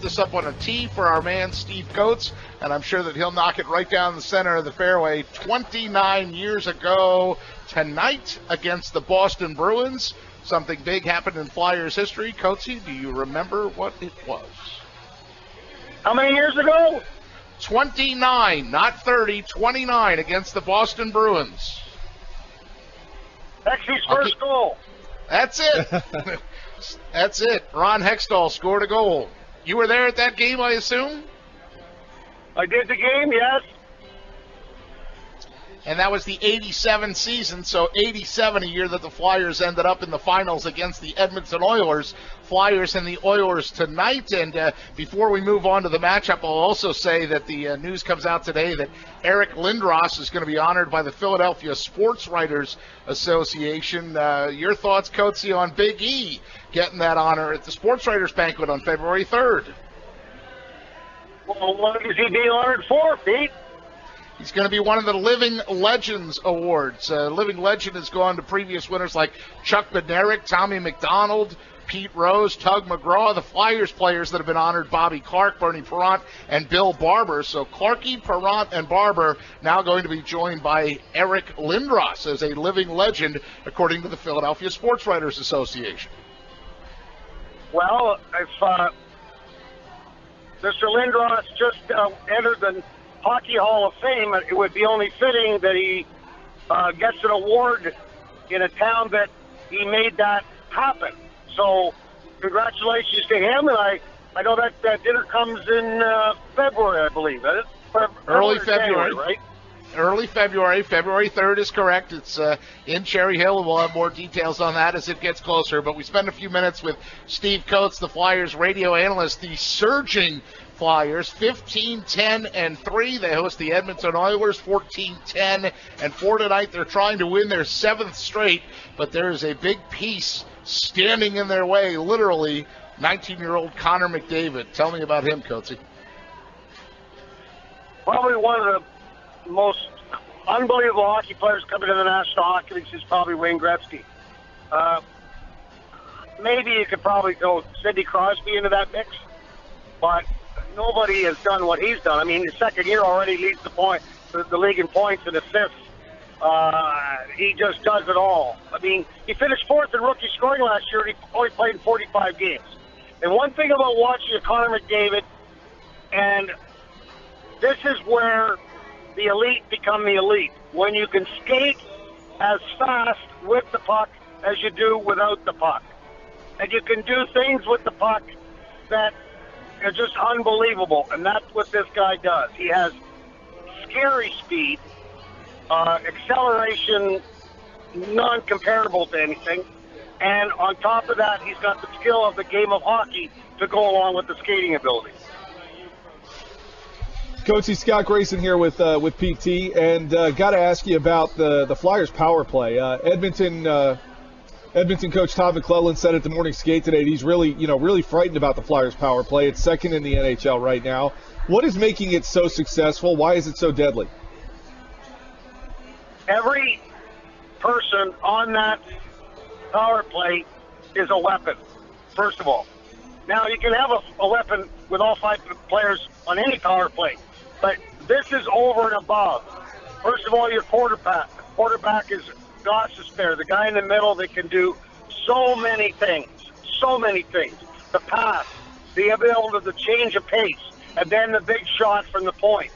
this up on a tee for our man Steve Coates, and I'm sure that he'll knock it right down the center of the fairway. 29 years ago tonight against the Boston Bruins, something big happened in Flyers history. Coatesy, do you remember what it was? How many years ago? 29, not 30, 29 against the Boston Bruins. Hextall's first goal. That's it. That's it. Ron Hextall scored a goal. You were there at that game, I assume? I did the game, yes. And that was the 87 season, so 87, a year that the Flyers ended up in the finals against the Edmonton Oilers. Flyers and the Oilers tonight. And before we move on to the matchup, I'll also say that the news comes out today that Eric Lindros is going to be honored by the Philadelphia Sports Writers Association. Your thoughts, Coatsy, on Big E getting that honor at the Sports Writers Banquet on February 3rd? Well, what is he being honored for, Pete? He's going to be one of the Living Legends Awards. Living Legend has gone to previous winners like Chuck Bednarik, Tommy McDonald, Pete Rose, Tug McGraw. The Flyers players that have been honored, Bobby Clark, Bernie Parent, and Bill Barber. So Clarkie, Parent, and Barber now going to be joined by Eric Lindros as a living legend, according to the Philadelphia Sports Writers Association. Well, if Mr. Lindros just entered the Hockey Hall of Fame, it would be only fitting that he gets an award in a town that he made that happen. So congratulations to him, and I know that dinner comes in February, I believe. Early February, January, right? Early February. February 3rd is correct. It's in Cherry Hill, and we'll have more details on that as it gets closer. But we spend a few minutes with Steve Coates, the Flyers radio analyst. The surging Flyers, 15-10-3. They host the Edmonton Oilers, 14-10-4 tonight. They're trying to win their 7th straight, but there is a big piece standing in their way, literally, 19-year-old Connor McDavid. Tell me about him, Coatsy. Probably one of the most unbelievable hockey players coming to the National Hockey League is probably Wayne Gretzky. Maybe you could probably throw Sidney Crosby into that mix, but nobody has done what he's done. I mean, his second year already leads the league in points and assists. He just does it all. I mean, he finished 4th in rookie scoring last year, and he only played in 45 games. And one thing about watching Connor McDavid, and this is where the elite become the elite, when you can skate as fast with the puck as you do without the puck. And you can do things with the puck that are just unbelievable, and that's what this guy does. He has scary speed, acceleration non-comparable to anything, and on top of that, he's got the skill of the game of hockey to go along with the skating ability. Coachy, Scott Grayson here with PT, and got to ask you about the Flyers power play. Edmonton coach Todd McClellan said at the morning skate today that he's really frightened about the Flyers power play. It's second in the NHL right now. What is making it so successful? Why is it so deadly? Every person on that power play is a weapon, first of all. Now, you can have a weapon with all 5 players on any power play, but this is over and above. First of all, your quarterback. Quarterback is Goss's there, the guy in the middle that can do so many things. The pass, the ability to change of pace, and then the big shot from the point.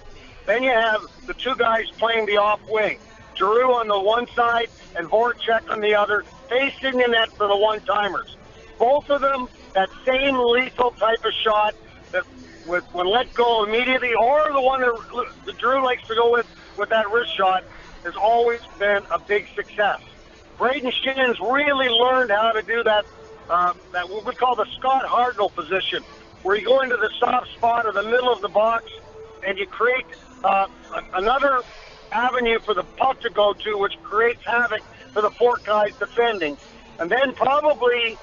Then you have the 2 guys playing the off wing. Giroux on the one side and Voracek on the other, facing the net for the one-timers. Both of them, that same lethal type of shot that when let go immediately, or the one that Giroux likes to go with that wrist shot, has always been a big success. Braden Shins really learned how to do that what we call the Scott Hartnell position, where you go into the soft spot or the middle of the box and you create another avenue for the puck to go to, which creates havoc for the 4 guys defending. And then probably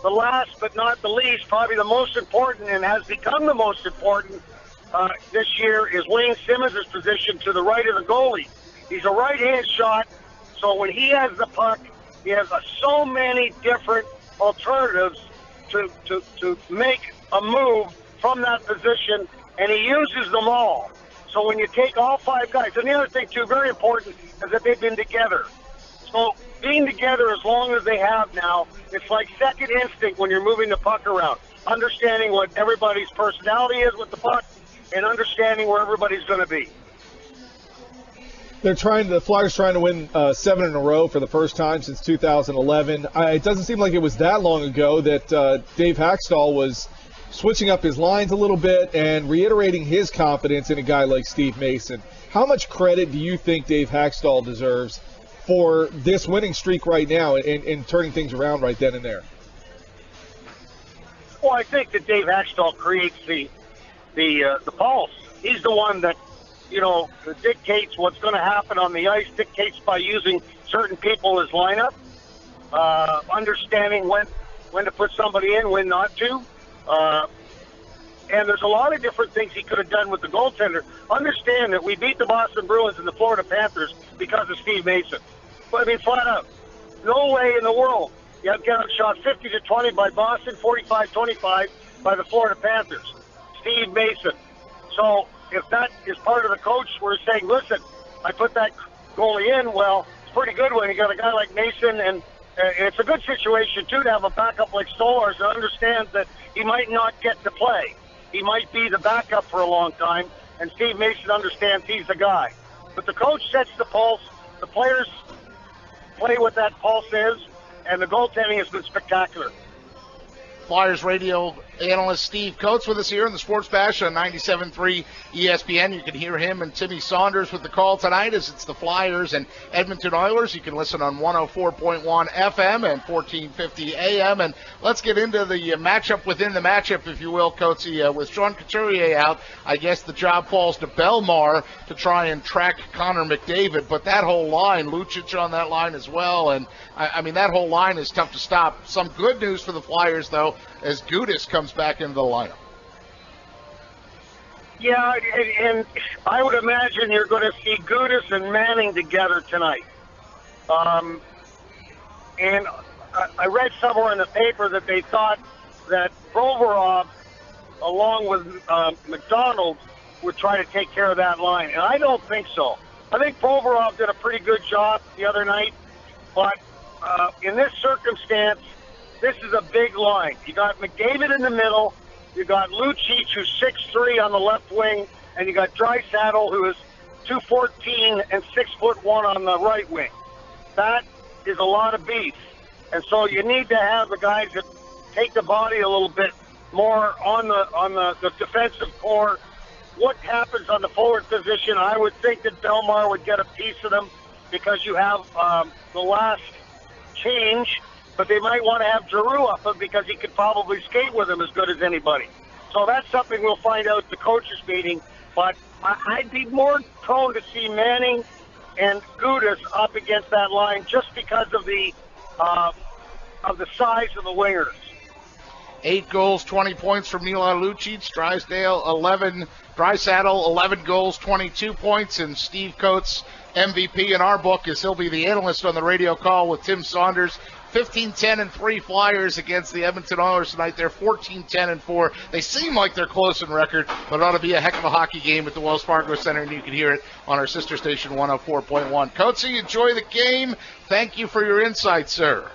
the last but not the least, probably the most important and has become the most important this year is Wayne Simmons' position to the right of the goalie. He's a right-hand shot, so when he has the puck, he has so many different alternatives to make a move from that position, and he uses them all. So when you take all 5 guys, and the other thing, too, very important, is that they've been together. So being together as long as they have now, it's like second instinct when you're moving the puck around, understanding what everybody's personality is with the puck and understanding where everybody's going to be. The Flyers trying to win 7 in a row for the first time since 2011. It doesn't seem like it was that long ago that Dave Hextall was switching up his lines a little bit and reiterating his confidence in a guy like Steve Mason. How much credit do you think Dave Hextall deserves for this winning streak right now and turning things around right then and there? Well, I think that Dave Hextall creates the pulse. He's the one that, dictates what's going to happen on the ice, dictates by using certain people as lineup, understanding when to put somebody in, when not to. And there's a lot of different things he could have done with the goaltender. Understand that we beat the Boston Bruins and the Florida Panthers because of Steve Mason. But, flat out, no way in the world you got shot 50-20 by Boston, 45-25 by the Florida Panthers. Steve Mason. So if that is part of the coach, we're saying, listen, I put that goalie in. Well, it's pretty good when you got a guy like Mason, and it's a good situation, too, to have a backup like Stolarz that understands that he might not get to play. He might be the backup for a long time, and Steve Mason understands he's the guy. But the coach sets the pulse. The players play what that pulse is, and the goaltending has been spectacular. Flyers radio analyst Steve Coates with us here in the Sports Bash on 97.3 ESPN. You can hear him and Timmy Saunders with the call tonight as it's the Flyers and Edmonton Oilers. You can listen on 104.1 FM and 1450 AM. And let's get into the matchup within the matchup, if you will, Coatesy. With Sean Couturier out, I guess the job falls to Belmar to try and track Connor McDavid. But that whole line, Lucic on that line as well, and that whole line is tough to stop. Some good news for the Flyers, though, as Gudas comes back into the lineup. Yeah, and I would imagine you're going to see Gudas and Manning together tonight. And I read somewhere in the paper that they thought that Provorov, along with McDonald, would try to take care of that line. And I don't think so. I think Provorov did a pretty good job the other night. But in this circumstance, this is a big line. You got McDavid in the middle. You got Lucic, who's 6'3" on the left wing, and you got Draisaitl, who is 214 and 6'1" on the right wing. That is a lot of beef. And so you need to have the guys that take the body a little bit more on the defensive core. What happens on the forward position? I would think that Belmar would get a piece of them because you have the last change. But they might want to have Giroux up him because he could probably skate with him as good as anybody. So that's something we'll find out at the coaches' meeting. But I'd be more prone to see Manning and Gudas up against that line just because of the size of the wingers. 8 goals, 20 points from Milan Lucic. Draisaitl, 11 goals, 22 points. And Steve Coates, MVP in our book, as he'll be the analyst on the radio call with Tim Saunders. 15-10-3 Flyers against the Edmonton Oilers tonight. They're 14-10-4. They seem like they're close in record, but it ought to be a heck of a hockey game at the Wells Fargo Center, and you can hear it on our sister station 104.1. Coatesy, enjoy the game. Thank you for your insight, sir.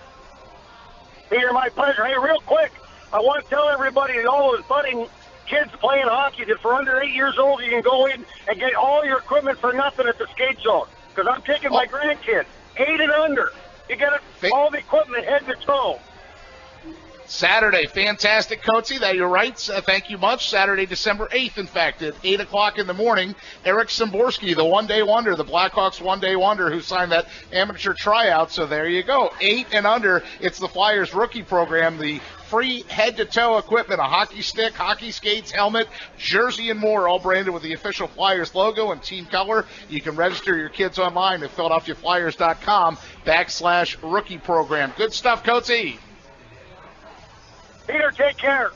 Peter, my pleasure. Hey, real quick, I want to tell everybody, all those budding kids playing hockey, that for under 8 years old, you can go in and get all your equipment for nothing at the skate zone. Because I'm taking my grandkids, 8 and under. You get all the equipment head to toe. Saturday, fantastic, Coatesy. That you're right. Thank you much. Saturday, December 8th, in fact, at 8 o'clock in the morning. Eric Szymborski, the one-day wonder, the Blackhawks one-day wonder who signed that amateur tryout. So there you go. 8 and under. It's the Flyers rookie program. The free head-to-toe equipment, a hockey stick, hockey skates, helmet, jersey, and more, all branded with the official Flyers logo and team color. You can register your kids online at PhiladelphiaFlyers.com/rookie program. Good stuff, Coatesy. Peter, take care.